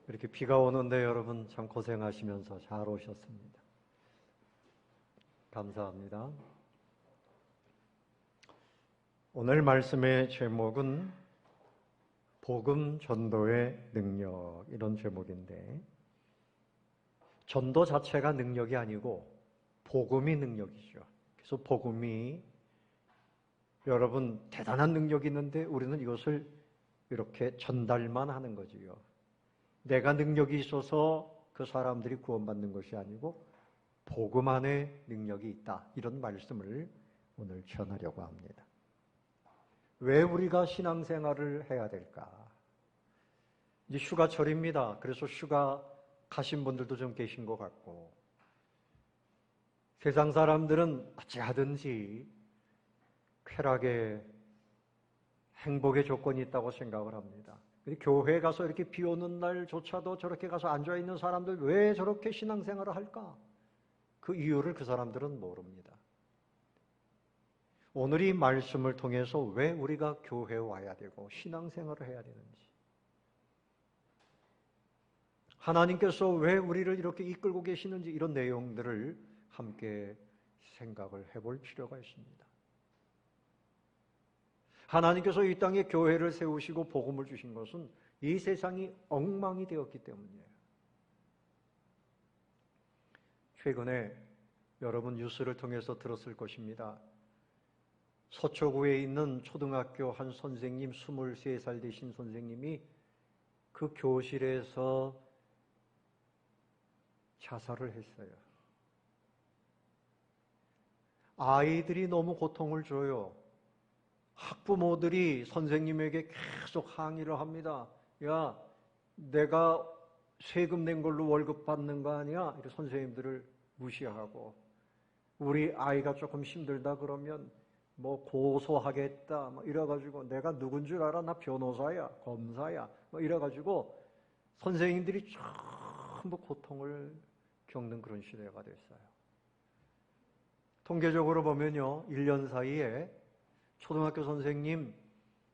이렇게 비가 오는데 여러분 참 고생하시면서 잘 오셨습니다. 감사합니다. 오늘 말씀의 제목은 복음 전도의 능력, 이런 제목인데, 전도 자체가 능력이 아니고 복음이 능력이죠. 그래서 복음이 여러분 대단한 능력이 있는데 우리는 이것을 이렇게 전달만 하는 거지요. 내가 능력이 있어서 그 사람들이 구원받는 것이 아니고 복음 안에 능력이 있다, 이런 말씀을 오늘 전하려고 합니다. 왜 우리가 신앙생활을 해야 될까? 이제 휴가철입니다. 그래서 휴가 가신 분들도 좀 계신 것 같고, 세상 사람들은 어찌하든지 쾌락의 행복의 조건이 있다고 생각을 합니다. 교회에 가서 이렇게 비 오는 날조차도 저렇게 가서 앉아있는 사람들 왜 저렇게 신앙생활을 할까? 그 이유를 그 사람들은 모릅니다. 오늘 이 말씀을 통해서 왜 우리가 교회에 와야 되고 신앙생활을 해야 되는지, 하나님께서 왜 우리를 이렇게 이끌고 계시는지, 이런 내용들을 함께 생각을 해볼 필요가 있습니다. 하나님께서 이 땅에 교회를 세우시고 복음을 주신 것은 이 세상이 엉망이 되었기 때문이에요. 최근에 여러분 뉴스를 통해서 들었을 것입니다. 서초구에 있는 초등학교 한 선생님, 23살 되신 선생님이 그 교실에서 자살을 했어요. 아이들이 너무 고통을 줘요. 학부모들이 선생님에게 계속 항의를 합니다. 야, 내가 세금 낸 걸로 월급 받는 거 아니야? 이렇게 선생님들을 무시하고, 우리 아이가 조금 힘들다 그러면 뭐 고소하겠다 뭐 이래가지고, 내가 누군 줄 알아? 나 변호사야, 검사야, 뭐 이래가지고 선생님들이 전부 고통을 겪는 그런 시대가 됐어요. 통계적으로 보면요, 1년 사이에 초등학교 선생님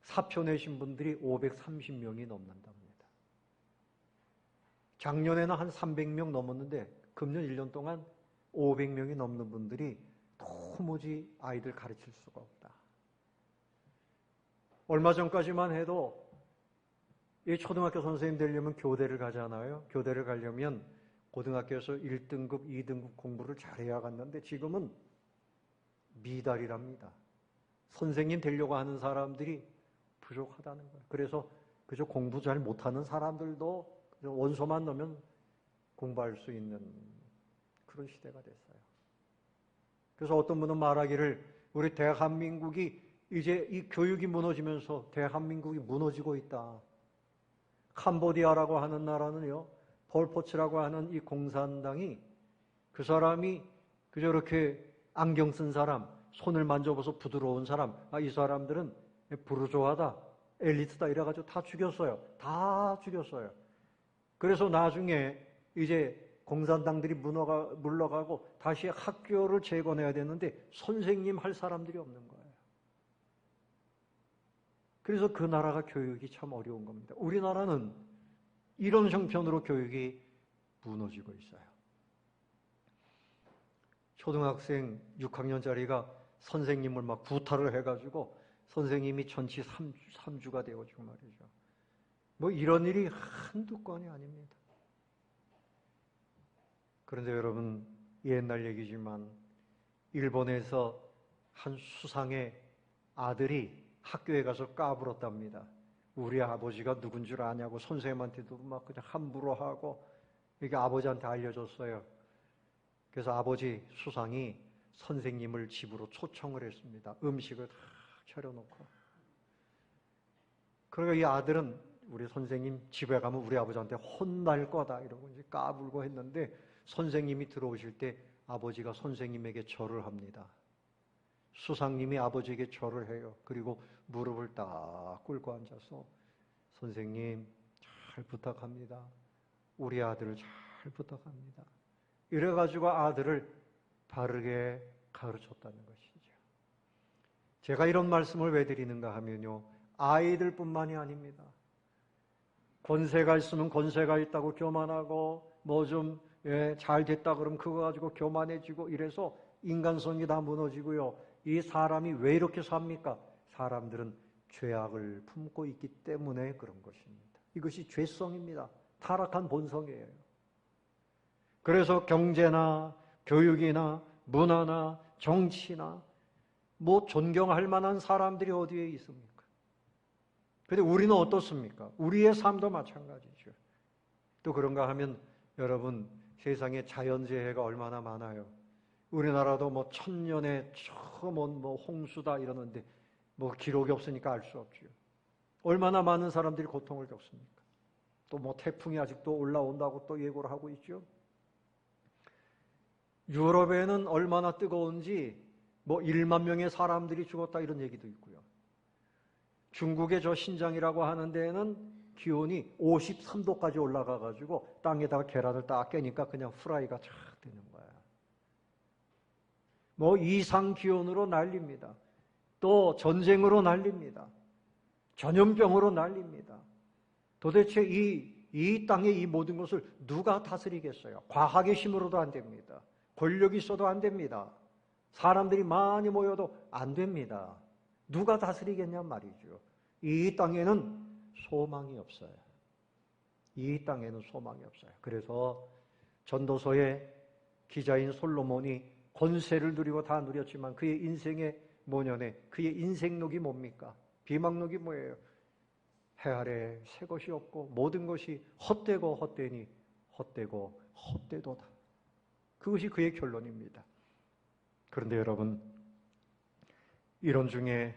사표 내신 분들이 530명이 넘는답니다. 작년에는 한 300명 넘었는데 금년 1년 동안 500명이 넘는 분들이 도무지 아이들 가르칠 수가 없다. 얼마 전까지만 해도 이 초등학교 선생님 되려면 교대를 가잖아요. 교대를 가려면 고등학교에서 1등급, 2등급 공부를 잘해야 갔는데 지금은 미달이랍니다. 선생님 되려고 하는 사람들이 부족하다는 거예요. 그래서 그저 공부 잘 못하는 사람들도 원서만 넣으면 공부할 수 있는 그런 시대가 됐어요. 그래서 어떤 분은 말하기를, 우리 대한민국이 이제 이 교육이 무너지면서 대한민국이 무너지고 있다. 캄보디아라고 하는 나라는요, 폴포츠라고 하는 이 공산당이, 그 사람이 그저 이렇게 안경 쓴 사람, 손을 만져봐서 부드러운 사람, 이 사람들은 부르조아다, 엘리트다 이래가지고 다 죽였어요. 다 죽였어요. 그래서 나중에 이제 공산당들이 물러가고 다시 학교를 재건해야 되는데 선생님 할 사람들이 없는 거예요. 그래서 그 나라가 교육이 참 어려운 겁니다. 우리나라는 이런 형편으로 교육이 무너지고 있어요. 초등학생 6학년짜리가 선생님을 막 구타를 해가지고 선생님이 전치 3주가 되어지고 말이죠. 뭐 이런 일이 한두 건이 아닙니다. 그런데 여러분, 옛날 얘기지만 일본에서 한 수상의 아들이 학교에 가서 까불었답니다. 우리 아버지가 누군 줄 아냐고 선생님한테도 막 그냥 함부로 하고, 이게 아버지한테 알려줬어요. 그래서 아버지 수상이 선생님을 집으로 초청을 했습니다. 음식을 다 차려놓고. 그러니까 이 아들은 우리 선생님 집에 가면 우리 아버지한테 혼날 거다 이러고 이제 까불고 했는데, 선생님이 들어오실 때 아버지가 선생님에게 절을 합니다. 수상님이 아버지에게 절을 해요. 그리고 무릎을 딱 꿇고 앉아서, 선생님 잘 부탁합니다. 우리 아들을 잘 부탁합니다. 이래가지고 아들을 바르게 가르쳤다는 것이죠. 제가 이런 말씀을 왜 드리는가 하면요, 아이들뿐만이 아닙니다. 권세가 있으면 권세가 있다고 교만하고 뭐 좀 잘 됐다 그러면 그거 가지고 교만해지고 이래서 인간성이 다 무너지고요. 이 사람이 왜 이렇게 삽니까? 사람들은 죄악을 품고 있기 때문에 그런 것입니다. 이것이 죄성입니다. 타락한 본성이에요. 그래서 경제나 교육이나 문화나 정치나 뭐 존경할 만한 사람들이 어디에 있습니까? 그런데 우리는 어떻습니까? 우리의 삶도 마찬가지죠. 또 그런가 하면 여러분 세상에 자연재해가 얼마나 많아요. 우리나라도 뭐 천년에 처음 온 뭐 홍수다 이러는데 뭐 기록이 없으니까 알 수 없죠. 얼마나 많은 사람들이 고통을 겪습니까? 또 뭐 태풍이 아직도 올라온다고 또 예고를 하고 있죠. 유럽에는 얼마나 뜨거운지 뭐 1만 명의 사람들이 죽었다 이런 얘기도 있고요. 중국의 저 신장이라고 하는 데에는 기온이 53도까지 올라가가지고 땅에다가 계란을 딱 깨니까 그냥 후라이가 쫙 되는 거야. 뭐 이상 기온으로 난립니다. 또 전쟁으로 난립니다. 전염병으로 난립니다. 도대체 이 땅의 이 모든 것을 누가 다스리겠어요? 과학의 힘으로도 안 됩니다. 권력이 있어도 안 됩니다. 사람들이 많이 모여도 안 됩니다. 누가 다스리겠냔 말이죠. 이 땅에는 소망이 없어요. 이 땅에는 소망이 없어요. 그래서 전도서의 기자인 솔로몬이 권세를 누리고 다 누렸지만 그의 인생의 모년에 그의 인생록이 뭡니까? 비망록이 뭐예요? 해 아래 새 것이 없고 모든 것이 헛되고 헛되니 헛되고 헛되도다. 그것이 그의 결론입니다. 그런데 여러분, 이런 중에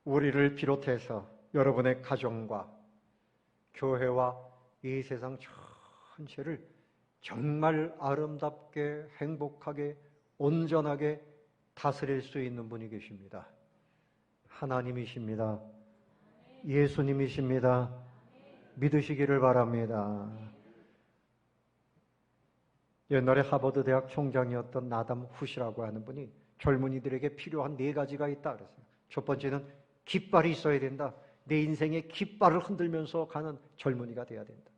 우리를 비롯해서 여러분의 가정과 교회와 이 세상 전체를 정말 아름답게 행복하게 온전하게 다스릴 수 있는 분이 계십니다. 하나님이십니다. 예수님이십니다. 믿으시기를 바랍니다. 옛날에 하버드 대학 총장이었던 나담 훗이라고 하는 분이 젊은이들에게 필요한 4가지가 있다 그랬어요. 첫 번째는 깃발이 있어야 된다. 내 인생의 깃발을 흔들면서 가는 젊은이가 돼야 된다.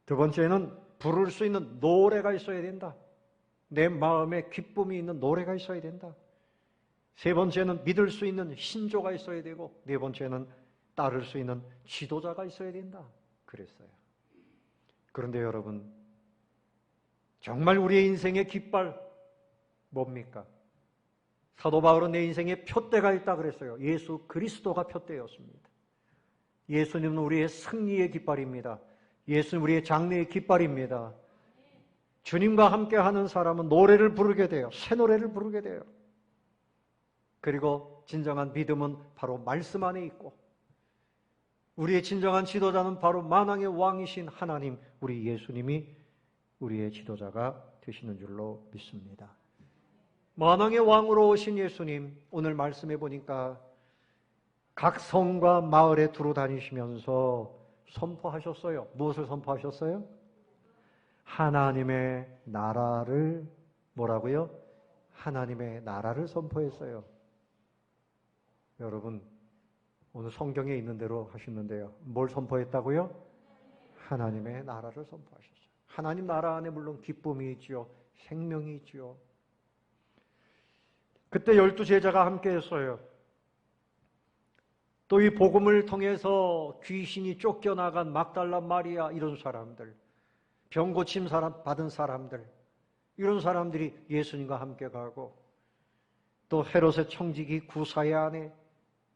두 번째는 부를 수 있는 노래가 있어야 된다. 내 마음에 기쁨이 있는 노래가 있어야 된다. 세 번째는 믿을 수 있는 신조가 있어야 되고 네 번째는 따를 수 있는 지도자가 있어야 된다. 그랬어요. 그런데 여러분, 정말 우리의 인생의 깃발 뭡니까? 사도 바울은 내 인생에 표대가 있다 그랬어요. 예수 그리스도가 표대였습니다. 예수님은 우리의 승리의 깃발입니다. 예수는 우리의 장래의 깃발입니다. 주님과 함께하는 사람은 노래를 부르게 돼요. 새 노래를 부르게 돼요. 그리고 진정한 믿음은 바로 말씀 안에 있고 우리의 진정한 지도자는 바로 만왕의 왕이신 하나님, 우리 예수님이 우리의 지도자가 되시는 줄로 믿습니다. 만왕의 왕으로 오신 예수님, 오늘 말씀해 보니까 각 성과 마을에 두루 다니시면서 선포하셨어요. 무엇을 선포하셨어요? 하나님의 나라를 뭐라고요? 하나님의 나라를 선포했어요. 여러분, 오늘 성경에 있는 대로 하시는데요. 뭘 선포했다고요? 하나님의 나라를 선포하셨어요. 하나님 나라 안에 물론 기쁨이 있지요. 생명이 있지요. 그때 12제자가 함께 했어요. 또 이 복음을 통해서 귀신이 쫓겨나간 막달라 마리아 이런 사람들, 병 고침 받은 사람들, 이런 사람들이 예수님과 함께 가고 또 헤롯의 청지기 구사의 아내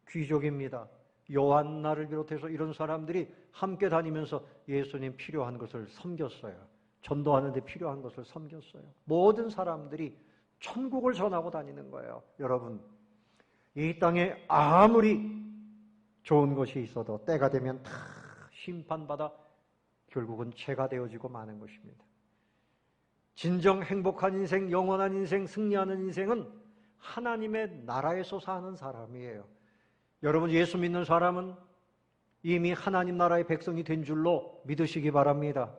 귀족입니다. 요한나를 비롯해서 이런 사람들이 함께 다니면서 예수님 필요한 것을 섬겼어요. 전도하는 데 필요한 것을 섬겼어요. 모든 사람들이 천국을 전하고 다니는 거예요. 여러분, 이 땅에 아무리 좋은 것이 있어도 때가 되면 다 심판받아 결국은 죄가 되어지고 마는 것입니다. 진정 행복한 인생, 영원한 인생, 승리하는 인생은 하나님의 나라에서 사는 사람이에요. 여러분, 예수 믿는 사람은 이미 하나님 나라의 백성이 된 줄로 믿으시기 바랍니다.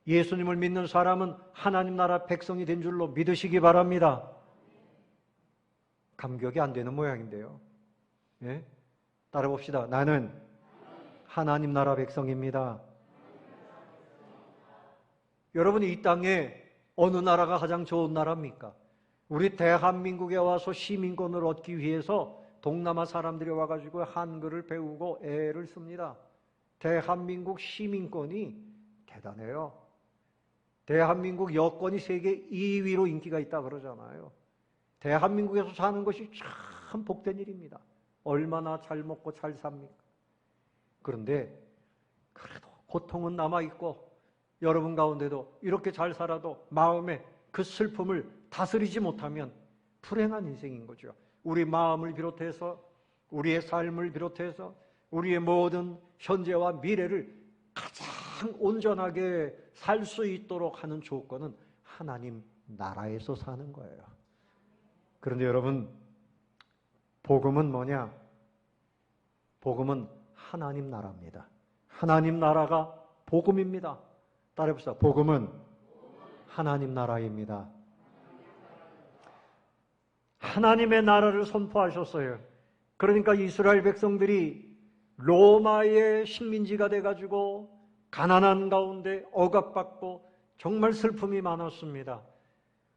예수님을 믿는 사람은 하나님 나라 백성이 된 줄로 믿으시기 바랍니다. 감격이 안 되는 모양인데요. 예? 따라 봅시다. 나는 하나님 나라 백성입니다. 여러분, 이 땅에 어느 나라가 가장 좋은 나라입니까? 우리 대한민국에 와서 시민권을 얻기 위해서 동남아 사람들이 와가지고 한글을 배우고 애를 씁니다. 대한민국 시민권이 대단해요. 대한민국 여권이 세계 2위로 인기가 있다 그러잖아요. 대한민국에서 사는 것이 참 복된 일입니다. 얼마나 잘 먹고 잘 삽니까? 그런데 그래도 고통은 남아있고 여러분 가운데도 이렇게 잘 살아도 마음에 그 슬픔을 다스리지 못하면 불행한 인생인 거죠. 우리 마음을 비롯해서 우리의 삶을 비롯해서 우리의 모든 현재와 미래를 가장 온전하게 살 수 있도록 하는 조건은 하나님 나라에서 사는 거예요. 그런데 여러분, 복음은 뭐냐? 복음은 하나님 나라입니다. 하나님 나라가 복음입니다. 따라해봅시다. 복음은 하나님 나라입니다. 하나님의 나라를 선포하셨어요. 그러니까 이스라엘 백성들이 로마의 식민지가 돼가지고 가난한 가운데 억압받고 정말 슬픔이 많았습니다.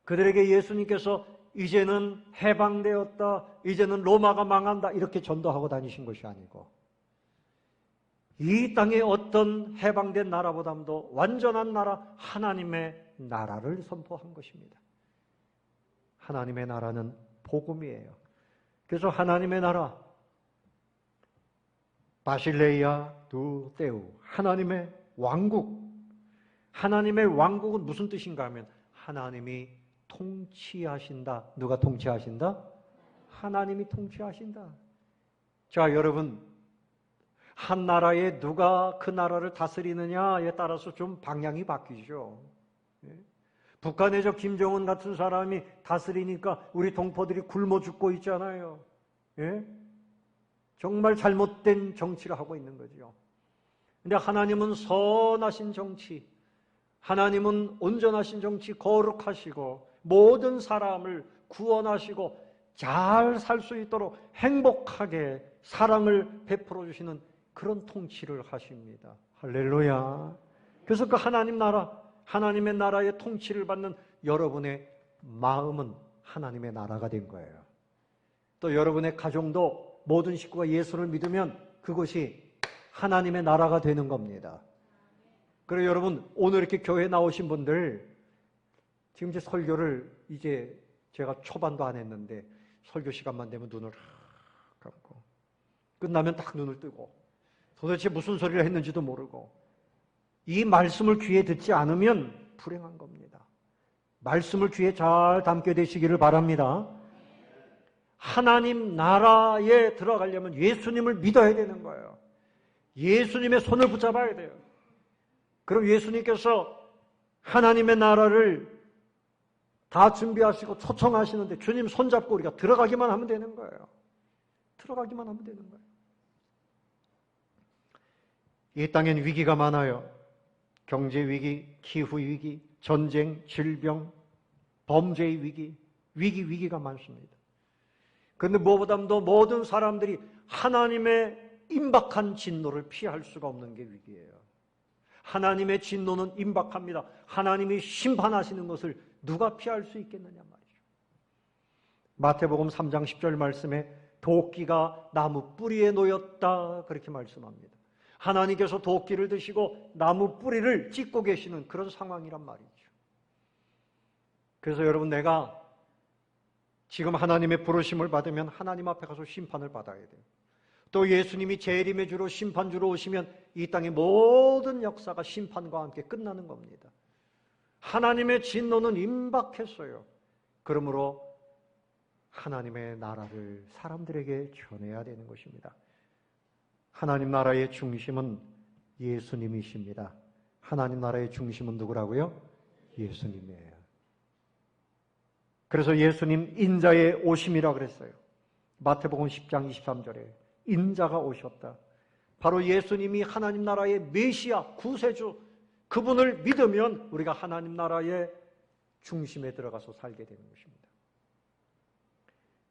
그들에게 예수님께서 이제는 해방되었다, 이제는 로마가 망한다 이렇게 전도하고 다니신 것이 아니고 이 땅의 어떤 해방된 나라보다도 완전한 나라 하나님의 나라를 선포한 것입니다. 하나님의 나라는 복음이에요. 그래서 하나님의 나라 바실레이아 두 데우 하나님의 왕국. 하나님의 왕국은 무슨 뜻인가 하면 하나님이 통치하신다. 누가 통치하신다? 하나님이 통치하신다. 자, 여러분, 한 나라에 누가 그 나라를 다스리느냐에 따라서 좀 방향이 바뀌죠. 북한의 저 김정은 같은 사람이 다스리니까 우리 동포들이 굶어 죽고 있잖아요. 정말 잘못된 정치를 하고 있는 거죠. 근데 하나님은 선하신 정치, 하나님은 온전하신 정치, 거룩하시고 모든 사람을 구원하시고 잘 살 수 있도록 행복하게 사랑을 베풀어 주시는 그런 통치를 하십니다. 할렐루야. 그래서 그 하나님 나라, 하나님의 나라의 통치를 받는 여러분의 마음은 하나님의 나라가 된 거예요. 또 여러분의 가정도 모든 식구가 예수를 믿으면 그것이 하나님의 나라가 되는 겁니다. 그래서 여러분, 오늘 이렇게 교회에 나오신 분들, 지금 이제 설교를 이제 제가 초반도 안 했는데 설교 시간만 되면 눈을 감고 끝나면 딱 눈을 뜨고 도대체 무슨 소리를 했는지도 모르고 이 말씀을 귀에 듣지 않으면 불행한 겁니다. 말씀을 귀에 잘 담게 되시기를 바랍니다. 하나님 나라에 들어가려면 예수님을 믿어야 되는 거예요. 예수님의 손을 붙잡아야 돼요. 그럼 예수님께서 하나님의 나라를 다 준비하시고 초청하시는데 주님 손잡고 우리가 들어가기만 하면 되는 거예요. 들어가기만 하면 되는 거예요. 이 땅엔 위기가 많아요. 경제 위기, 기후 위기, 전쟁, 질병, 범죄의 위기, 위기가 많습니다. 그런데 무엇보다도 모든 사람들이 하나님의 임박한 진노를 피할 수가 없는 게 위기예요. 하나님의 진노는 임박합니다. 하나님이 심판하시는 것을 누가 피할 수 있겠느냐 말이죠. 마태복음 3장 10절 말씀에 도끼가 나무 뿌리에 놓였다 그렇게 말씀합니다. 하나님께서 도끼를 드시고 나무 뿌리를 찢고 계시는 그런 상황이란 말이죠. 그래서 여러분, 내가 지금 하나님의 부르심을 받으면 하나님 앞에 가서 심판을 받아야 돼요. 또 예수님이 재림의 주로 심판주로 오시면 이 땅의 모든 역사가 심판과 함께 끝나는 겁니다. 하나님의 진노는 임박했어요. 그러므로 하나님의 나라를 사람들에게 전해야 되는 것입니다. 하나님 나라의 중심은 예수님이십니다. 하나님 나라의 중심은 누구라고요? 예수님이에요. 그래서 예수님 인자의 오심이라 그랬어요. 마태복음 10장 23절에 인자가 오셨다. 바로 예수님이 하나님 나라의 메시아, 구세주, 그분을 믿으면 우리가 하나님 나라의 중심에 들어가서 살게 되는 것입니다.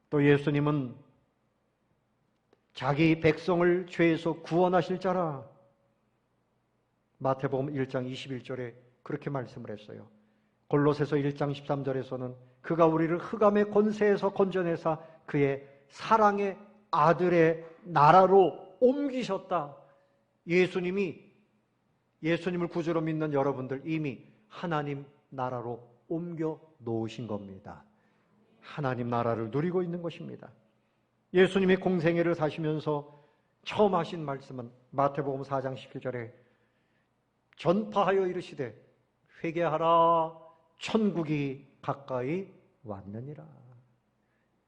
또 예수님은 자기 백성을 죄에서 구원하실 자라 마태복음 1장 21절에 그렇게 말씀을 했어요. 골로새서 1장 13절에서는 그가 우리를 흑암의 권세에서 건져내사 그의 사랑의 아들의 나라로 옮기셨다. 예수님을 구주로 믿는 여러분들 이미 하나님 나라로 옮겨 놓으신 겁니다. 하나님 나라를 누리고 있는 것입니다. 예수님이 공생애를 사시면서 처음 하신 말씀은 마태복음 4장 17절에 전파하여 이르시되 회개하라 천국이 가까이 왔느니라.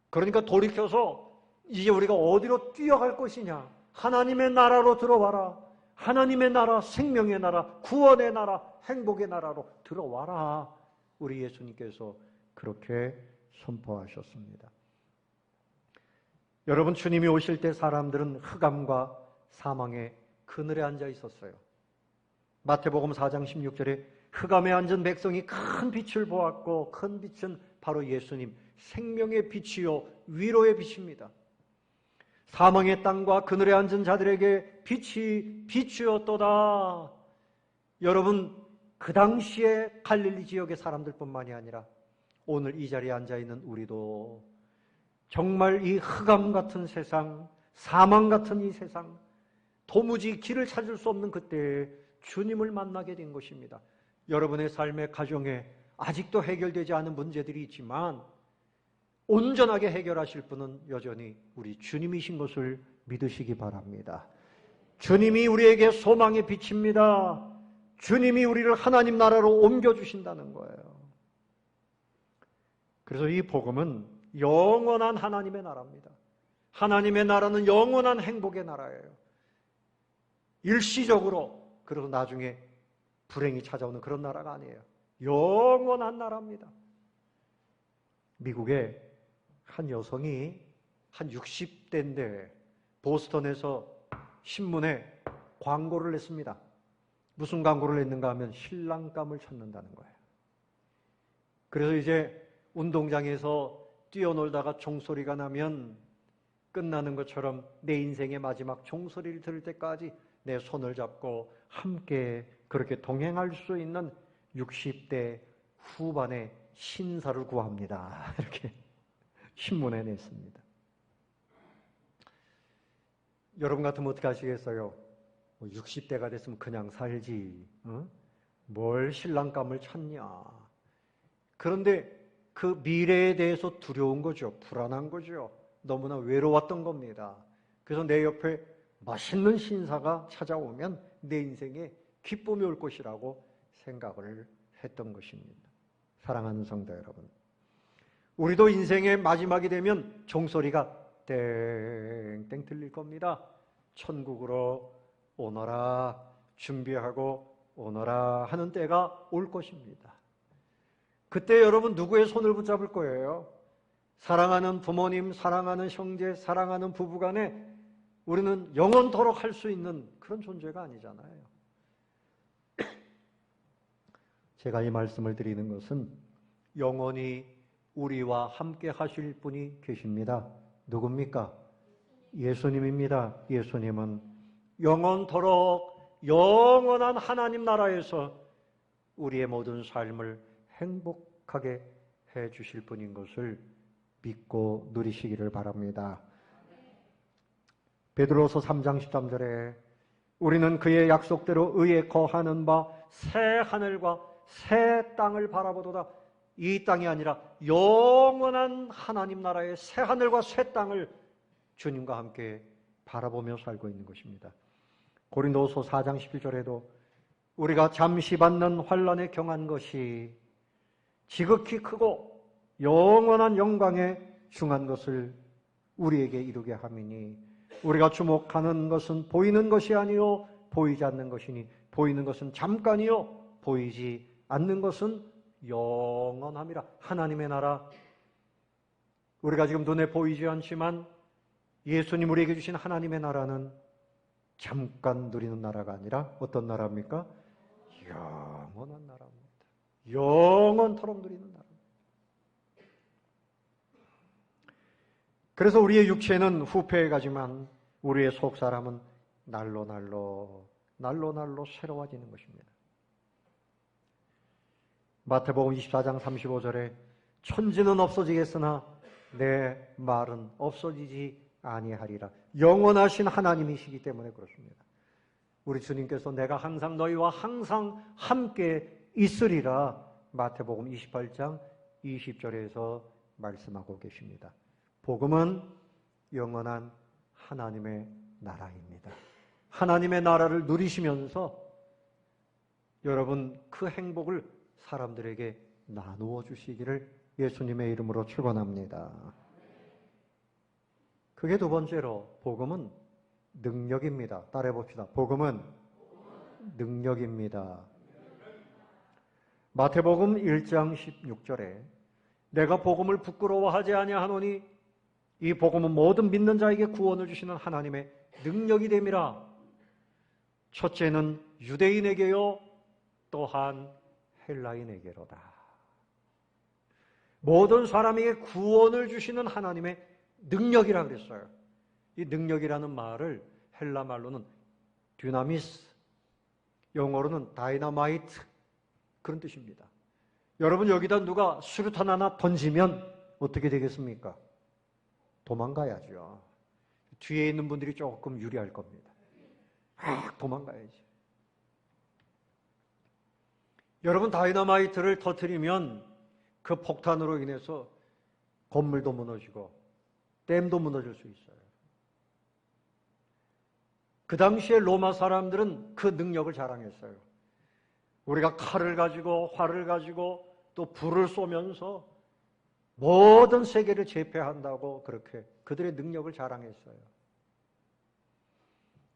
그러니까 돌이켜서 이제 우리가 어디로 뛰어갈 것이냐? 하나님의 나라로 들어와라. 하나님의 나라, 생명의 나라, 구원의 나라, 행복의 나라로 들어와라. 우리 예수님께서 그렇게 선포하셨습니다. 여러분, 주님이 오실 때 사람들은 흑암과 사망의 그늘에 앉아 있었어요. 마태복음 4장 16절에 흑암에 앉은 백성이 큰 빛을 보았고 큰 빛은 바로 예수님, 생명의 빛이요 위로의 빛입니다. 사망의 땅과 그늘에 앉은 자들에게 빛이 비추었도다. 여러분, 그 당시에 갈릴리 지역의 사람들뿐만이 아니라 오늘 이 자리에 앉아있는 우리도 정말 이 흑암 같은 세상, 사망 같은 이 세상, 도무지 길을 찾을 수 없는 그때에 주님을 만나게 된 것입니다. 여러분의 삶의 가정에 아직도 해결되지 않은 문제들이 있지만 온전하게 해결하실 분은 여전히 우리 주님이신 것을 믿으시기 바랍니다. 주님이 우리에게 소망의 빛입니다. 주님이 우리를 하나님 나라로 옮겨주신다는 거예요. 그래서 이 복음은 영원한 하나님의 나라입니다. 하나님의 나라는 영원한 행복의 나라예요. 일시적으로, 그래서 나중에 불행이 찾아오는 그런 나라가 아니에요. 영원한 나라입니다. 미국에 한 여성이 한 60대인데 보스턴에서 신문에 광고를 냈습니다. 무슨 광고를 냈는가 하면 신랑감을 찾는다는 거예요. 그래서 이제 운동장에서 뛰어놀다가 종소리가 나면 끝나는 것처럼 내 인생의 마지막 종소리를 들을 때까지 내 손을 잡고 함께 그렇게 동행할 수 있는 60대 후반의 신사를 구합니다. 이렇게 신문에 냈습니다. 여러분 같으면 어떻게 하시겠어요? 60대가 됐으면 그냥 살지. 뭘 신랑감을 찾냐. 그런데 그 미래에 대해서 두려운 거죠. 불안한 거죠. 너무나 외로웠던 겁니다. 그래서 내 옆에 맛있는 신사가 찾아오면 내 인생에 기쁨이 올 것이라고 생각을 했던 것입니다. 사랑하는 성도 여러분, 우리도 인생의 마지막이 되면 종소리가 땡땡 들릴 겁니다. 천국으로 오너라, 준비하고 오너라 하는 때가 올 것입니다. 그때 여러분 누구의 손을 붙잡을 거예요? 사랑하는 부모님, 사랑하는 형제, 사랑하는 부부간에 우리는 영원토록 할 수 있는 그런 존재가 아니잖아요. 제가 이 말씀을 드리는 것은 영원히 우리와 함께 하실 분이 계십니다. 누굽니까? 예수님입니다. 예수님은 영원토록 영원한 하나님 나라에서 우리의 모든 삶을 행복하게 해 주실 분인 것을 믿고 누리시기를 바랍니다. 베드로서 3장 13절에 우리는 그의 약속대로 의에 거하는 바 새 하늘과 새 땅을 바라보도다. 이 땅이 아니라 영원한 하나님 나라의 새 하늘과 새 땅을 주님과 함께 바라보며 살고 있는 것입니다. 고린도서 4장 11절에도 우리가 잠시 받는 환난에 경한 것이 지극히 크고 영원한 영광에 중한 것을 우리에게 이루게 함이니 우리가 주목하는 것은 보이는 것이 아니요 보이지 않는 것이니 보이는 것은 잠깐이요 보이지 않는 것은 영원함이라. 하나님의 나라, 우리가 지금 눈에 보이지 않지만 예수님 우리에게 주신 하나님의 나라는 잠깐 누리는 나라가 아니라 어떤 나라입니까? 영원한 나라입니다. 영원토록 누리는 나라입니다. 그래서 우리의 육체는 후패해 가지만 우리의 속사람은 날로 날로 날로 새로워지는 것입니다. 마태복음 24장 35절에 천지는 없어지겠으나 내 말은 없어지지 아니하리라. 영원하신 하나님이시기 때문에 그렇습니다. 우리 주님께서 내가 항상 너희와 항상 함께 있으리라 마태복음 28장 20절에서 말씀하고 계십니다. 복음은 영원한 하나님의 나라입니다. 하나님의 나라를 누리시면서 여러분 그 행복을 사람들에게 나누어 주시기를 예수님의 이름으로 축원합니다. 그게 두 번째로 복음은 능력입니다. 따라해 봅시다. 복음은 능력입니다. 마태복음 1장 16절에 내가 복음을 부끄러워하지 아니하노니 이 복음은 모든 믿는 자에게 구원을 주시는 하나님의 능력이 됨이라. 첫째는 유대인에게요 또한 헬라인에게로다. 모든 사람에게 구원을 주시는 하나님의 능력이라 그랬어요. 이 능력이라는 말을 헬라 말로는 듀나미스, 영어로는 다이너마이트 그런 뜻입니다. 여러분 여기다 누가 수류탄 하나 던지면 어떻게 되겠습니까? 도망가야죠. 뒤에 있는 분들이 조금 유리할 겁니다. 도망가야지. 여러분 다이너마이트를 터뜨리면 그 폭탄으로 인해서 건물도 무너지고 댐도 무너질 수 있어요. 그 당시에 로마 사람들은 그 능력을 자랑했어요. 우리가 칼을 가지고 활을 가지고 또 불을 쏘면서 모든 세계를 제패한다고 그렇게 그들의 능력을 자랑했어요.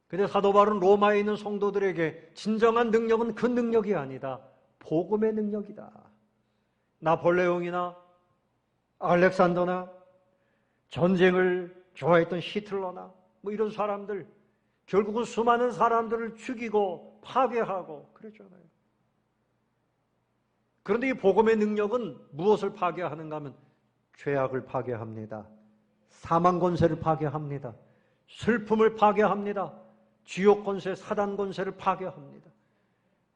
근데 사도 바울은 로마에 있는 성도들에게 진정한 능력은 그 능력이 아니다. 복음의 능력이다. 나폴레옹이나 알렉산더나 전쟁을 좋아했던 히틀러나 뭐 이런 사람들 결국은 수많은 사람들을 죽이고 파괴하고 그랬잖아요. 그런데 이 복음의 능력은 무엇을 파괴하는가 하면 죄악을 파괴합니다. 사망 권세를 파괴합니다. 슬픔을 파괴합니다. 지옥 권세, 사단 권세를 파괴합니다.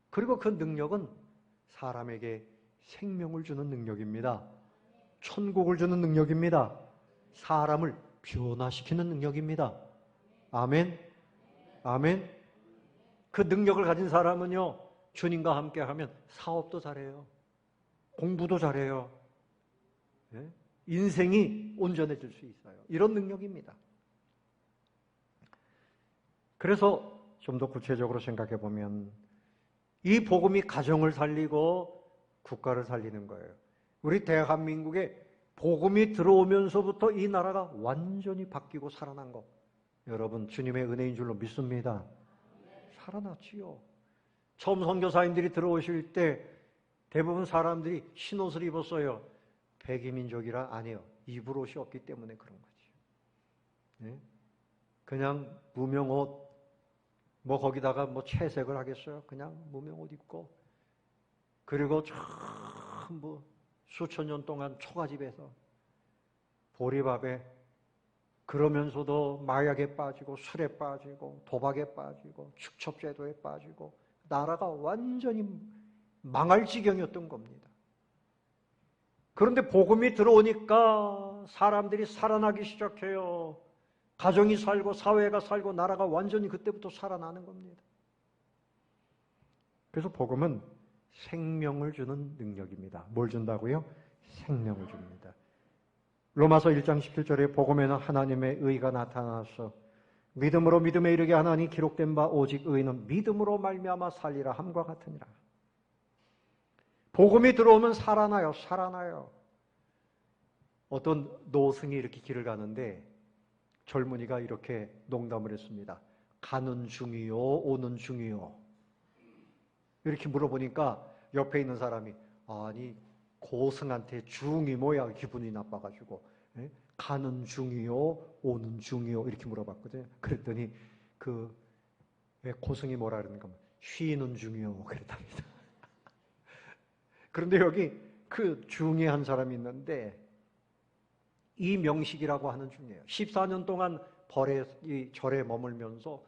그리고 그 능력은 사람에게 생명을 주는 능력입니다. 천국을 주는 능력입니다. 사람을 변화시키는 능력입니다. 아멘. 아멘. 그 능력을 가진 사람은요, 주님과 함께 하면 사업도 잘해요. 공부도 잘해요. 예? 인생이 온전해질 수 있어요. 이런 능력입니다. 그래서 좀 더 구체적으로 생각해 보면 이 복음이 가정을 살리고 국가를 살리는 거예요. 우리 대한민국에 복음이 들어오면서부터 이 나라가 완전히 바뀌고 살아난 것. 여러분 주님의 은혜인 줄로 믿습니다. 살아났지요. 처음 선교사님들이 들어오실 때 대부분 사람들이 흰옷을 입었어요. 백이민족이라 아니에요. 입을 옷이 없기 때문에 그런 거지. 네? 그냥 무명옷 뭐 거기다가 뭐 채색을 하겠어요? 그냥 무명옷 입고 그리고 전부 수천 년 동안 초가집에서 보리밥에 그러면서도 마약에 빠지고 술에 빠지고 도박에 빠지고 축첩제도에 빠지고 나라가 완전히 망할 지경이었던 겁니다. 그런데 복음이 들어오니까 사람들이 살아나기 시작해요. 가정이 살고 사회가 살고 나라가 완전히 그때부터 살아나는 겁니다. 그래서 복음은 생명을 주는 능력입니다. 뭘 준다고요? 생명을 줍니다. 로마서 1장 17절에 복음에는 하나님의 의가 나타나서 믿음으로 믿음에 이르게 하나니 기록된 바 오직 의는 믿음으로 말미암아 살리라 함과 같으니라. 복음이 들어오면 살아나요. 살아나요. 어떤 노승이 이렇게 길을 가는데 젊은이가 이렇게 농담을 했습니다. 가는 중이요, 오는 중이요. 이렇게 물어보니까 옆에 있는 사람이 아니 고승한테 중이 뭐야 기분이 나빠가지고 가는 중이요, 오는 중이요 이렇게 물어봤거든요. 그랬더니 그 고승이 뭐라 그러는가 쉬는 중이요 그랬답니다. 그런데 여기 그 중에 한 사람이 있는데 이 명식이라고 하는 중이에요. 14년 동안 이 절에 머물면서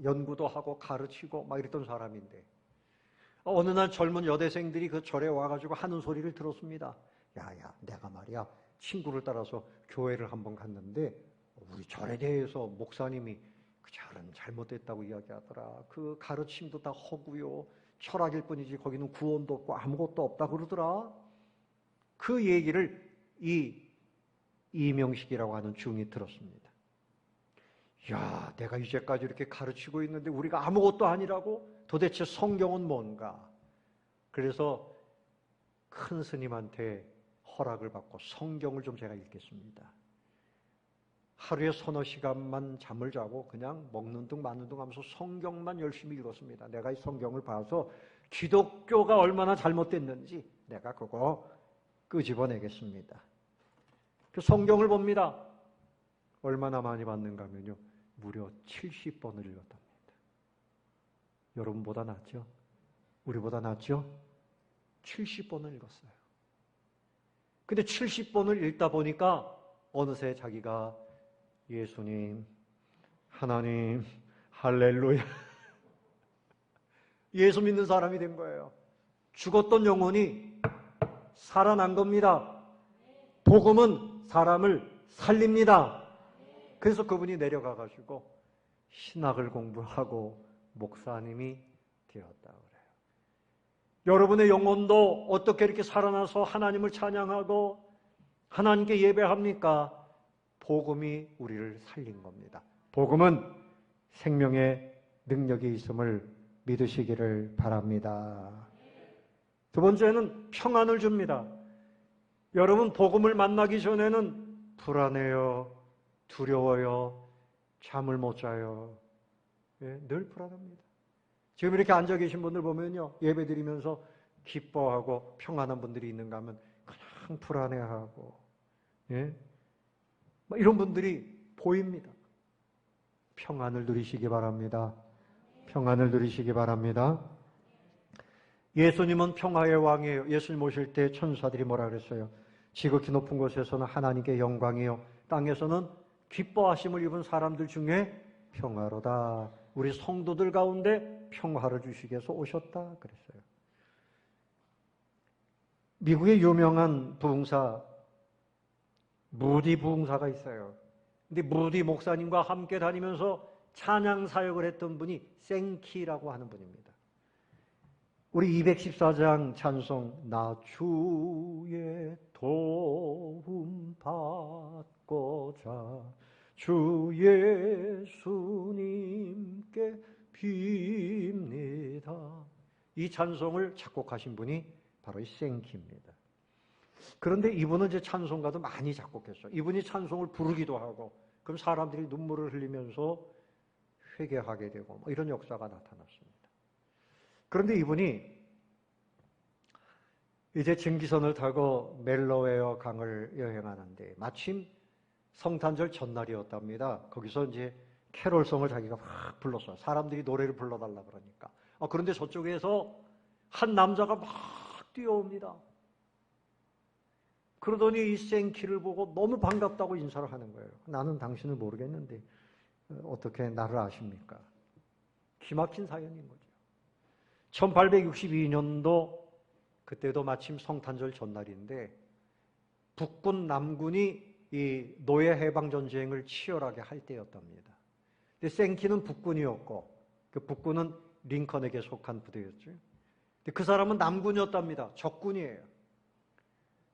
연구도 하고 가르치고 막 이랬던 사람인데 어느 날 젊은 여대생들이 그 절에 와가지고 하는 소리를 들었습니다. 야야, 내가 말이야 친구를 따라서 교회를 한번 갔는데 우리 절에 대해서 목사님이 그 절은 잘못됐다고 이야기하더라. 그 가르침도 다 허구요. 철학일 뿐이지 거기는 구원도 없고 아무것도 없다 그러더라. 그 얘기를 이 이명식이라고 하는 중이 들었습니다. 야, 내가 이제까지 이렇게 가르치고 있는데 우리가 아무것도 아니라고? 도대체 성경은 뭔가? 그래서 큰 스님한테 허락을 받고 성경을 좀 제가 읽겠습니다. 하루에 서너 시간만 잠을 자고 그냥 먹는 둥 마는 둥 하면서 성경만 열심히 읽었습니다. 내가 이 성경을 봐서 기독교가 얼마나 잘못됐는지 내가 그거 끄집어내겠습니다. 그 성경을 봅니다. 얼마나 많이 봤는가 하면요. 무려 70번을 읽었답니다. 여러분보다 낫죠? 우리보다 낫죠? 70번을 읽었어요. 근데 70번을 읽다 보니까 어느새 자기가 예수님, 하나님, 할렐루야. 예수 믿는 사람이 된 거예요. 죽었던 영혼이 살아난 겁니다. 복음은 사람을 살립니다. 그래서 그분이 내려가가지고 신학을 공부하고 목사님이 되었다 그래요. 여러분의 영혼도 어떻게 이렇게 살아나서 하나님을 찬양하고 하나님께 예배합니까? 복음이 우리를 살린 겁니다. 복음은 생명의 능력이 있음을 믿으시기를 바랍니다. 두 번째는 평안을 줍니다. 여러분 복음을 만나기 전에는 불안해요, 두려워요, 잠을 못 자요. 예, 늘 불안합니다. 지금 이렇게 앉아 계신 분들 보면요, 예배 드리면서 기뻐하고 평안한 분들이 있는가 하면 그냥 불안해하고, 예, 이런 분들이 보입니다. 평안을 누리시기 바랍니다. 평안을 누리시기 바랍니다. 예수님은 평화의 왕이에요. 예수님 오실 때 천사들이 뭐라 그랬어요? 지극히 높은 곳에서는 하나님께 영광이요, 땅에서는 기뻐하심을 입은 사람들 중에 평화로다. 우리 성도들 가운데 평화를 주시기 위해서 오셨다 그랬어요. 미국의 유명한 부흥사 무디 부흥사가 있어요. 근데 무디 목사님과 함께 다니면서 찬양 사역을 했던 분이 생키라고 하는 분입니다. 우리 214장 찬송 나 주의 도움 받고자 주 예수님께 빕니다. 이 찬송을 작곡하신 분이 바로 이 생키입니다. 그런데 이분은 이제 찬송가도 많이 작곡했어요. 이분이 찬송을 부르기도 하고, 그럼 사람들이 눈물을 흘리면서 회개하게 되고 뭐 이런 역사가 나타났습니다. 그런데 이분이 이제 증기선을 타고 멜로웨어 강을 여행하는데 마침 성탄절 전날이었답니다. 거기서 이제 캐롤송을 자기가 막 불렀어요. 사람들이 노래를 불러달라 그러니까. 그런데 저쪽에서 한 남자가 막 뛰어옵니다. 그러더니 이 생키를 보고 너무 반갑다고 인사를 하는 거예요. 나는 당신을 모르겠는데 어떻게 나를 아십니까? 기막힌 사연인 거죠. 1862년도 그때도 마침 성탄절 전날인데 북군 남군이 이 노예 해방 전쟁을 치열하게 할 때였답니다. 근데 생키는 북군이었고 그 북군은 링컨에게 속한 부대였죠. 근데 그 사람은 남군이었답니다. 적군이에요.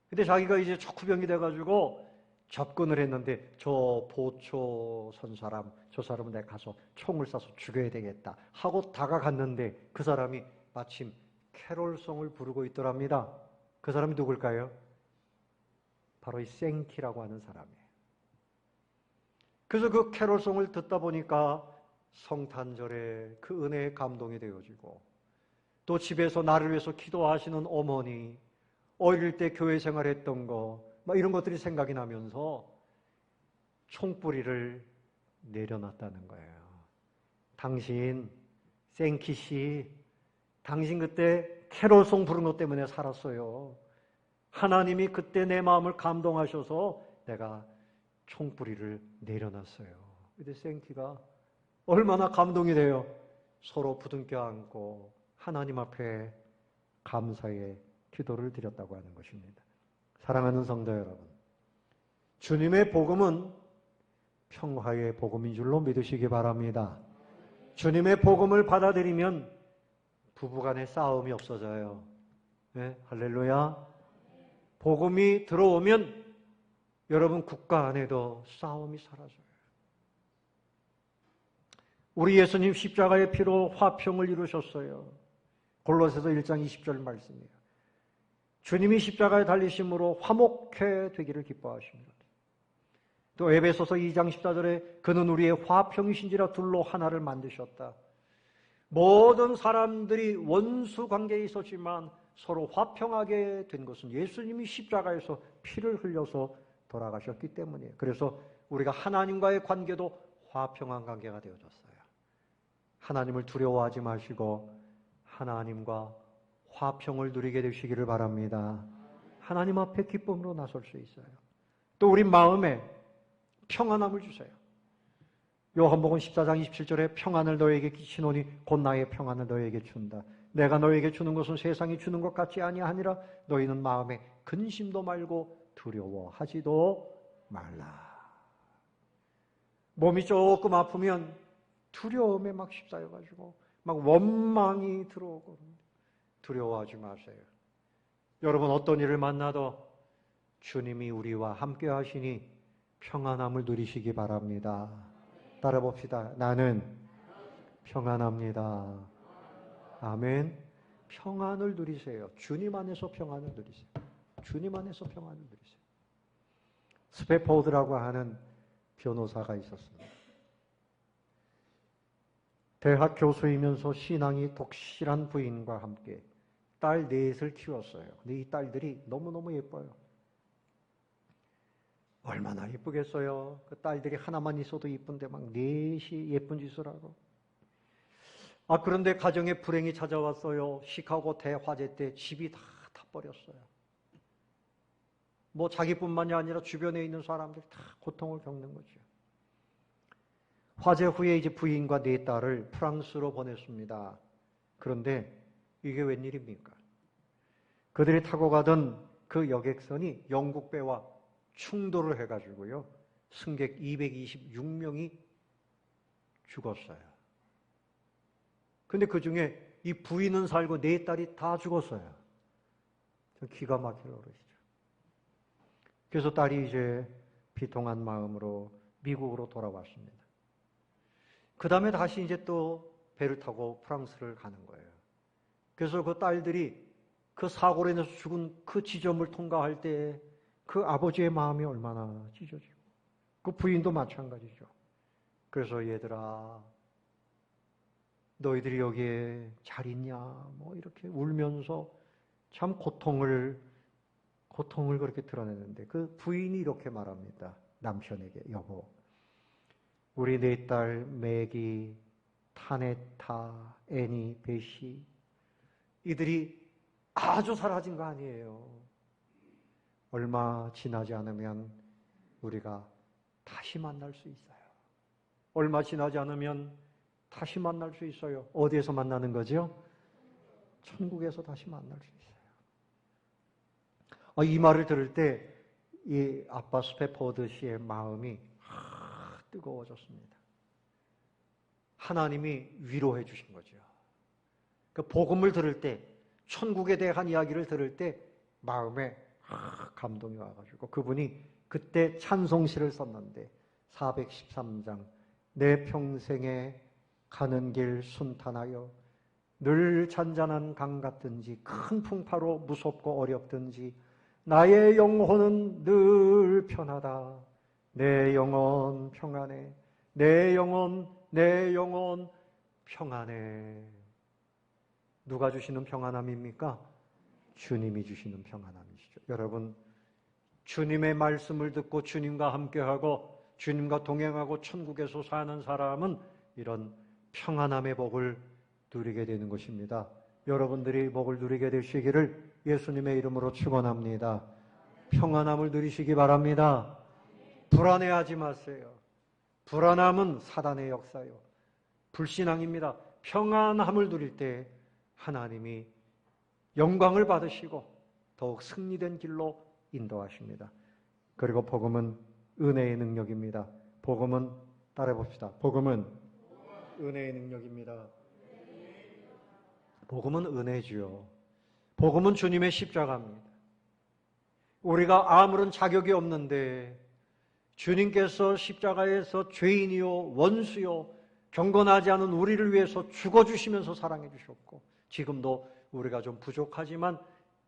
근데 자기가 이제 척후병이 돼가지고 접근을 했는데 저 보초 선 사람, 저 사람은 내가 가서 총을 쏴서 죽여야 되겠다 하고 다가갔는데 그 사람이 마침 캐롤송을 부르고 있더랍니다. 그 사람이 누굴까요? 바로 이 생키라고 하는 사람이에요. 그래서 그 캐롤송을 듣다 보니까 성탄절에 그 은혜에 감동이 되어지고 또 집에서 나를 위해서 기도하시는 어머니, 어릴 때 교회 생활했던 거, 막 이런 것들이 생각이 나면서 총뿌리를 내려놨다는 거예요. 당신, 생키 씨, 당신 그때 캐롤송 부른 것 때문에 살았어요. 하나님이 그때 내 마음을 감동하셔서 내가 총뿌리를 내려놨어요. 근데 생키가 얼마나 감동이 돼요. 서로 부둥켜 안고 하나님 앞에 감사의 기도를 드렸다고 하는 것입니다. 사랑하는 성도 여러분, 주님의 복음은 평화의 복음인 줄로 믿으시기 바랍니다. 주님의 복음을 받아들이면 부부간의 싸움이 없어져요. 네, 할렐루야. 복음이 들어오면 여러분 국가 안에도 싸움이 사라져요. 우리 예수님 십자가의 피로 화평을 이루셨어요. 골로새서 1장 20절 말씀이에요. 주님이 십자가에 달리심으로 화목해 되기를 기뻐하십니다. 또 에베소서 2장 14절에 그는 우리의 화평이신지라 둘로 하나를 만드셨다. 모든 사람들이 원수 관계에 있었지만 서로 화평하게 된 것은 예수님이 십자가에서 피를 흘려서 돌아가셨기 때문이에요. 그래서 우리가 하나님과의 관계도 화평한 관계가 되어졌어요. 하나님을 두려워하지 마시고 하나님과 화평을 누리게 되시기를 바랍니다. 하나님 앞에 기쁨으로 나설 수 있어요. 또 우리 마음에 평안함을 주세요. 요한복음 14장 27절에 평안을 너에게 끼치노니 곧 나의 평안을 너에게 준다. 내가 너에게 주는 것은 세상이 주는 것 같지 아니하니라. 너희는 마음에 근심도 말고 두려워하지도 말라. 몸이 조금 아프면 두려움에 막 휩싸여가지고 막 원망이 들어오고 두려워하지 마세요. 여러분 어떤 일을 만나도 주님이 우리와 함께 하시니 평안함을 누리시기 바랍니다. 따라 봅시다. 나는 평안합니다. 아멘. 평안을 누리세요. 주님 안에서 평안을 누리세요. 주님 안에서 평안을 누리세요. 스페포드라고 하는 변호사가 있었습니다. 대학 교수이면서 신앙이 독실한 부인과 함께 딸 넷을 키웠어요. 근데 이 딸들이 너무너무 예뻐요. 얼마나 예쁘겠어요. 그 딸들이 하나만 있어도 예쁜데 막 넷이 예쁜 짓을 하고. 그런데 가정에 불행이 찾아왔어요. 시카고 대화재 때 집이 다 타버렸어요. 뭐 자기뿐만이 아니라 주변에 있는 사람들이 다 고통을 겪는 거죠. 화재 후에 이제 부인과 네 딸을 프랑스로 보냈습니다. 그런데 이게 웬일입니까? 그들이 타고 가던 그 여객선이 영국 배와 충돌을 해가지고요. 승객 226명이 죽었어요. 근데 그 중에 이 부인은 살고 네 딸이 다 죽었어요. 기가 막힐 어르시죠. 그래서 딸이 이제 비통한 마음으로 미국으로 돌아왔습니다. 그 다음에 다시 이제 또 배를 타고 프랑스를 가는 거예요. 그래서 그 딸들이 그 사고로 인해서 죽은 그 지점을 통과할 때 그 아버지의 마음이 얼마나 찢어지고 그 부인도 마찬가지죠. 그래서 얘들아 너희들이 여기에 잘 있냐 뭐 이렇게 울면서 참 고통을 그렇게 드러내는데 그 부인이 이렇게 말합니다. 남편에게 여보 우리 네 딸 매기, 타네타, 애니, 베시 이들이 아주 사라진 거 아니에요. 얼마 지나지 않으면 우리가 다시 만날 수 있어요. 얼마 지나지 않으면 다시 만날 수 있어요. 어디에서 만나는 거죠? 천국에서 다시 만날 수 있어요. 이 말을 들을 때 이 아빠 스페포드 씨의 마음이 뜨거워졌습니다. 하나님이 위로해 주신 거죠. 그 복음을 들을 때, 천국에 대한 이야기를 들을 때 마음에 감동이 와가지고 그분이 그때 찬송시를 썼는데 413장 내 평생에 가는 길 순탄하여 늘 잔잔한 강 같든지 큰 풍파로 무섭고 어렵든지 나의 영혼은 늘 편하다. 내 영혼 평안해. 내 영혼 평안해. 누가 주시는 평안함입니까? 주님이 주시는 평안함이시죠. 여러분, 주님의 말씀을 듣고 주님과 함께하고 주님과 동행하고 천국에서 사는 사람은 이런 평안함의 복을 누리게 되는 것입니다. 여러분들이 복을 누리게 되시기를 예수님의 이름으로 축원합니다. 평안함을 누리시기 바랍니다. 불안해하지 마세요. 불안함은 사단의 역사요. 불신앙입니다. 평안함을 누릴 때 하나님이 영광을 받으시고 더욱 승리된 길로 인도하십니다. 그리고 복음은 은혜의 능력입니다. 복음은 따라해 봅시다. 복음은 은혜의 능력입니다. 복음은 은혜지요. 복음은 주님의 십자가입니다. 우리가 아무런 자격이 없는데 주님께서 십자가에서 죄인이요 원수요 경건하지 않은 우리를 위해서 죽어주시면서 사랑해 주셨고, 지금도 우리가 좀 부족하지만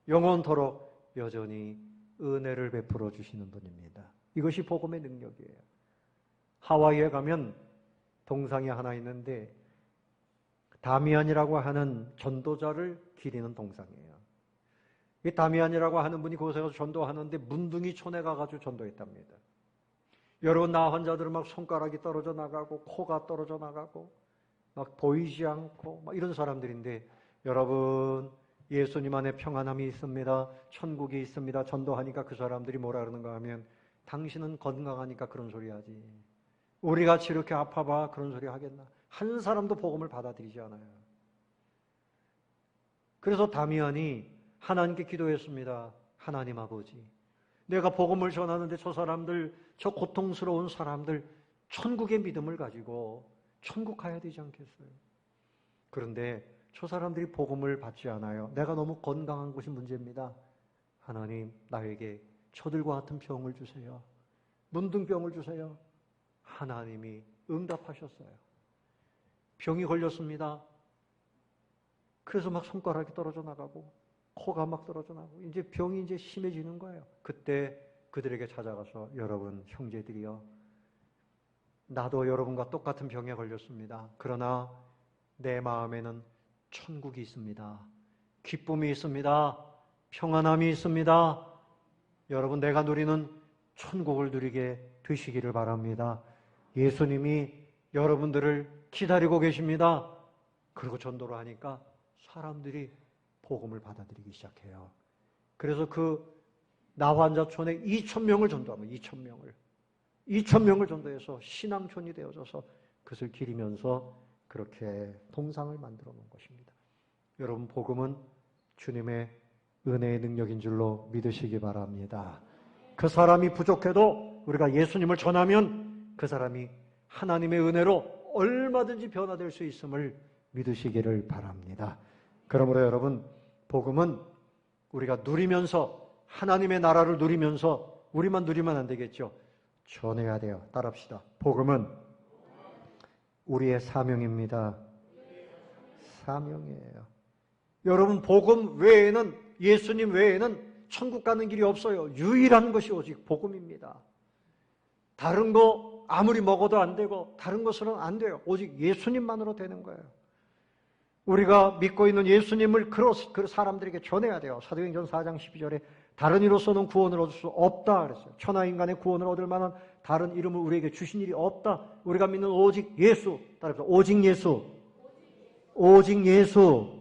영원토록 여전히 은혜를 베풀어 주시는 분입니다. 이것이 복음의 능력이에요. 하와이에 가면 동상이 하나 있는데 다미안이라고 하는 전도자를 기리는 동상이에요. 이 다미안이라고 하는 분이 그곳에 가서 전도하는데 문둥이촌에 가가지고 전도했답니다. 여러분, 나 환자들은 막 손가락이 떨어져 나가고 코가 떨어져 나가고 막 보이지 않고 막 이런 사람들인데, 여러분, 예수님 안에 평안함이 있습니다. 천국이 있습니다. 전도하니까 그 사람들이 뭐라 그러는가 하면, 당신은 건강하니까 그런 소리 하지. 우리같이 이렇게 아파봐 그런 소리 하겠나. 한 사람도 복음을 받아들이지 않아요. 그래서 다미안이 하나님께 기도했습니다. 하나님 아버지, 내가 복음을 전하는데 저 사람들, 저 고통스러운 사람들 천국의 믿음을 가지고 천국 가야 되지 않겠어요? 그런데 저 사람들이 복음을 받지 않아요. 내가 너무 건강한 것이 문제입니다. 하나님, 나에게 저들과 같은 병을 주세요. 문둥병을 주세요. 하나님이 응답하셨어요. 병이 걸렸습니다. 그래서 막 손가락이 떨어져 나가고 코가 막 떨어져 나가고 이제 병이 이제 심해지는 거예요. 그때 그들에게 찾아가서, 여러분 형제들이여, 나도 여러분과 똑같은 병에 걸렸습니다. 그러나 내 마음에는 천국이 있습니다. 기쁨이 있습니다. 평안함이 있습니다. 여러분, 내가 누리는 천국을 누리게 되시기를 바랍니다. 예수님이 여러분들을 기다리고 계십니다. 그리고 전도를 하니까 사람들이 복음을 받아들이기 시작해요. 그래서 그 나환자촌에 2,000명을 전도하면 2,000명을 전도해서 신앙촌이 되어져서 그것을 기리면서 그렇게 동상을 만들어 놓은 것입니다. 여러분, 복음은 주님의 은혜의 능력인 줄로 믿으시기 바랍니다. 그 사람이 부족해도 우리가 예수님을 전하면 그 사람이 하나님의 은혜로 얼마든지 변화될 수 있음을 믿으시기를 바랍니다. 그러므로 여러분, 복음은 우리가 누리면서, 하나님의 나라를 누리면서 우리만 누리면 안 되겠죠. 전해야 돼요. 따라합시다. 복음은 우리의 사명입니다. 사명이에요. 여러분, 복음 외에는, 예수님 외에는 천국 가는 길이 없어요. 유일한 것이 오직 복음입니다. 다른 거 아무리 먹어도 안 되고 다른 것으로는 안 돼요. 오직 예수님만으로 되는 거예요. 우리가 믿고 있는 예수님을 그 사람들에게 전해야 돼요. 사도행전 4장 12절에 다른 이로서는 구원을 얻을 수 없다 그랬어요. 천하인간의 구원을 얻을 만한 다른 이름을 우리에게 주신 일이 없다. 우리가 믿는 오직 예수. 따라합시다. 오직 예수. 오직 예수.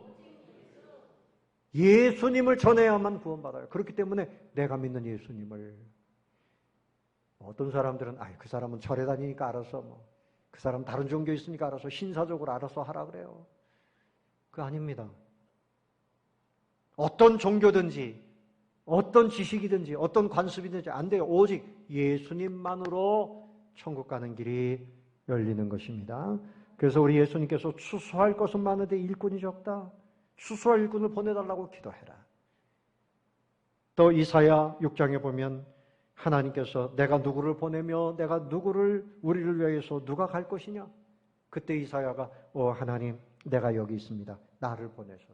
예수님을 전해야만 구원받아요. 그렇기 때문에 내가 믿는 예수님을, 어떤 사람들은 그 사람은 절에 다니니까 알아서 그 사람 다른 종교 있으니까 알아서 신사적으로 알아서 하라 그래요. 그거 아닙니다. 어떤 종교든지 어떤 지식이든지 어떤 관습이든지 안 돼요. 오직 예수님만으로 천국 가는 길이 열리는 것입니다. 그래서 우리 예수님께서 추수할 것은 많은데 일꾼이 적다. 추수할 일꾼을 보내달라고 기도해라. 또 이사야 6장에 보면 하나님께서 내가 누구를 보내며 내가 우리를 위해서 누가 갈 것이냐? 그때 이사야가 하나님, 내가 여기 있습니다. 나를 보내소서.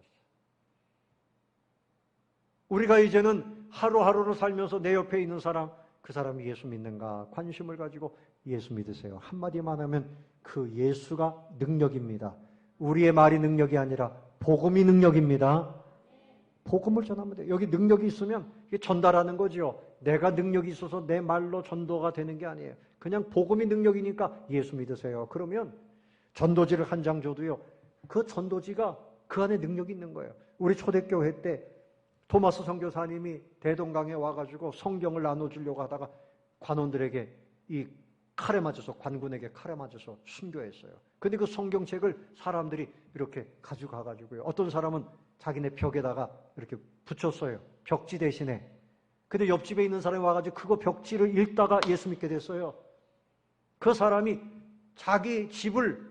우리가 이제는 하루하루를 살면서 내 옆에 있는 사람, 그 사람이 예수 믿는가 관심을 가지고 예수 믿으세요. 한마디만 하면 그 예수가 능력입니다. 우리의 말이 능력이 아니라 복음이 능력입니다. 복음을 전하면 돼요. 여기 능력이 있으면 이게 전달하는 거지요. 내가 능력이 있어서 내 말로 전도가 되는 게 아니에요. 그냥 복음이 능력이니까 예수 믿으세요. 그러면 전도지를 한 장 줘도요, 그 전도지가 그 안에 능력이 있는 거예요. 우리 초대교회 때 토마스 선교사님이 대동강에 와가지고 성경을 나눠주려고 하다가 관원들에게 이 칼에 맞아서 관군에게 칼에 맞아서 순교했어요. 근데 그 성경책을 사람들이 이렇게 가져가가지고요. 어떤 사람은 자기네 벽에다가 이렇게 붙였어요. 벽지 대신에. 근데 옆집에 있는 사람이 와가지고 그거 벽지를 읽다가 예수 믿게 됐어요. 그 사람이 자기 집을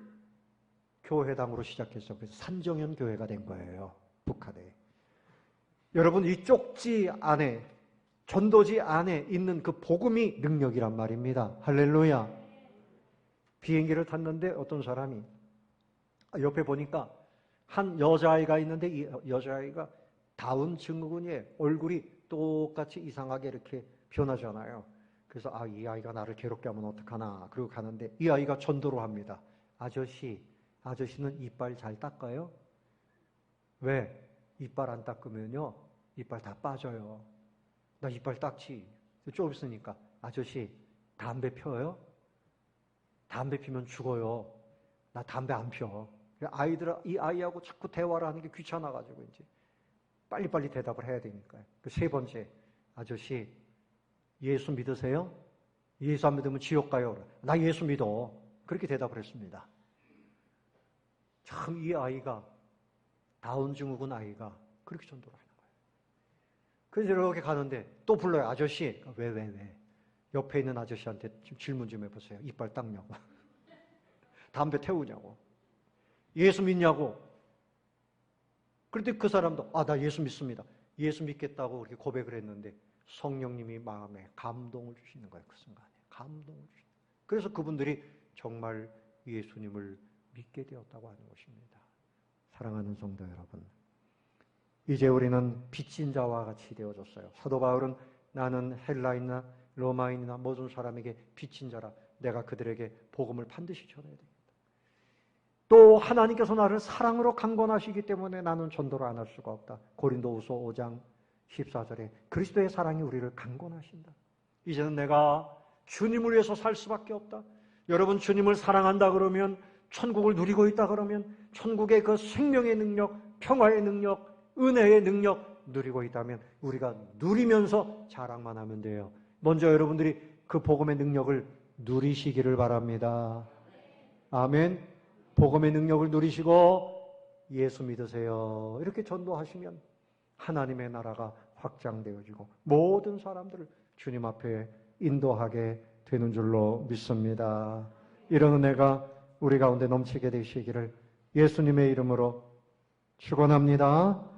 교회당으로 시작했어요. 그래서 산정현 교회가 된 거예요. 북한에. 여러분, 이 쪽지 안에, 전도지 안에 있는 그 복음이 능력이란 말입니다. 할렐루야. 비행기를 탔는데 어떤 사람이 옆에 보니까 한 여자아이가 있는데 이 여자아이가 다운 증후군이에요. 얼굴이 똑같이 이상하게 이렇게 변하잖아요. 그래서 이 아이가 나를 괴롭게 하면 어떡하나. 그러고 가는데 이 아이가 전도를 합니다. 아저씨는 이빨 잘 닦아요? 왜? 이빨 안 닦으면요, 이빨 다 빠져요. 나 이빨 닦지. 좀 있으니까 아저씨 담배 펴요? 담배 피면 죽어요. 나 담배 안 펴. 이 아이하고 자꾸 대화를 하는 게 귀찮아가지고 이제 빨리빨리 대답을 해야 되니까요. 그 세 번째, 아저씨 예수 믿으세요? 예수 안 믿으면 지옥 가요. 나 예수 믿어. 그렇게 대답을 했습니다. 참 이 아이가, 다운 증후군 아이가 그렇게 전도를 하는 거예요. 그래서 이렇게 가는데 또 불러요. 아저씨. 왜? 옆에 있는 아저씨한테 질문 좀 해보세요. 이빨 닦냐고. 담배 태우냐고. 예수 믿냐고. 그런데 그 사람도 나 예수 믿습니다. 예수 믿겠다고 그렇게 고백을 했는데 성령님이 마음에 감동을 주시는 거예요. 그 순간에. 감동을 주시는 거예요. 그래서 그분들이 정말 예수님을 믿게 되었다고 하는 것입니다. 사랑하는 성도 여러분, 이제 우리는 빚진 자와 같이 되어졌어요. 사도 바울은 나는 헬라인이나 로마인이나 모든 사람에게 빚진 자라. 내가 그들에게 복음을 반드시 전해야 됩니다. 또 하나님께서 나를 사랑으로 강권하시기 때문에 나는 전도를 안 할 수가 없다. 고린도후서 5장 14절에 그리스도의 사랑이 우리를 강권하신다. 이제는 내가 주님을 위해서 살 수밖에 없다. 여러분, 주님을 사랑한다 그러면, 천국을 누리고 있다 그러면, 천국의 그 생명의 능력, 평화의 능력, 은혜의 능력 누리고 있다면 우리가 누리면서 자랑만 하면 돼요. 먼저 여러분들이 그 복음의 능력을 누리시기를 바랍니다. 아멘. 복음의 능력을 누리시고 예수 믿으세요. 이렇게 전도하시면 하나님의 나라가 확장되어지고 모든 사람들을 주님 앞에 인도하게 되는 줄로 믿습니다. 이런 은혜가 우리 가운데 넘치게 되시기를 예수님의 이름으로 축원합니다.